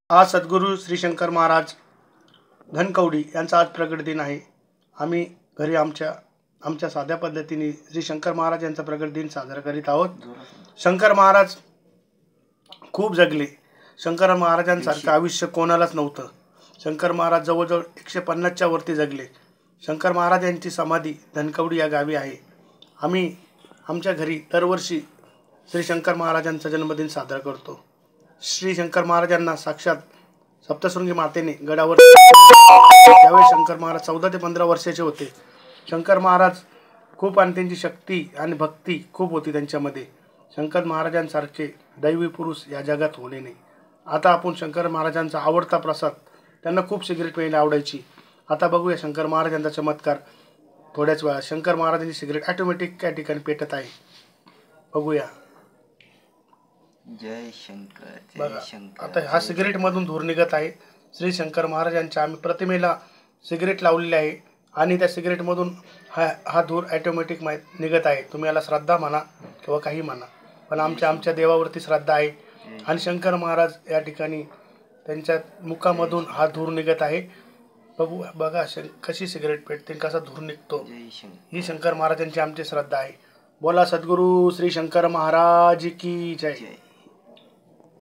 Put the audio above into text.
आज सद्गुरू श्री शंकर महाराज धनकवडी यांचा आज प्रगट दिन आहे। आम्ही घरी आमच्या साध्या पद्धतीने श्री शंकर महाराज यांचा प्रगट दिन साजरा करीत आहोत। शंकर महाराज खूप जगले। शंकर महाराजांसारखं आयुष्य कोणालाच नव्हतं। शंकर महाराज जवळजवळ 150च्या वरती जगले। शंकर महाराज यांची समाधी धनकवडी या गावी आहे। आम्ही आमच्या घरी दरवर्षी श्री शंकर महाराजांचा जन्मदिन साजरा करतो। श्री शंकर महाराजांना साक्षात सप्तशृंगी मातेने गडावर त्यावेळी शंकर महाराज 14 ते 15 वर्षाचे होते। शंकर महाराज खूप आणि त्यांची शक्ती आणि भक्ती खूप होती त्यांच्यामध्ये। शंकर महाराजांसारखे दैवी पुरुष या जगात होणे नाही। आता आपण शंकर महाराजांचा आवडता प्रसाद, त्यांना खूप सिगरेट प्यायला आवडायची। आता बघूया शंकर महाराजांचा चमत्कार थोड्याच वेळा। शंकर महाराजांची सिगरेट ऑटोमॅटिक त्या ठिकाणी पेटत आहे, बघूया। जय शंकर बघा, जय शंकर। आता हा सिगरेट मधून धूर निघत आहे। श्री शंकर महाराजांच्या आम्ही प्रतिमेला सिगरेट लावलेली आहे आणि त्या सिगरेट मधून हा धूर ऑटोमॅटिक निघत आहे। तुम्ही याला श्रद्धा म्हणा किंवा काही म्हणा, पण आमच्या देवावरती श्रद्धा आहे। आणि शंकर महाराज या ठिकाणी त्यांच्या मुखामधून हा धूर निघत आहे। बघा कशी सिगरेट पेटते, कसा धूर निघतो। ही शंकर महाराजांची आमची श्रद्धा आहे। बोला सद्गुरू श्री शंकर महाराज की जय।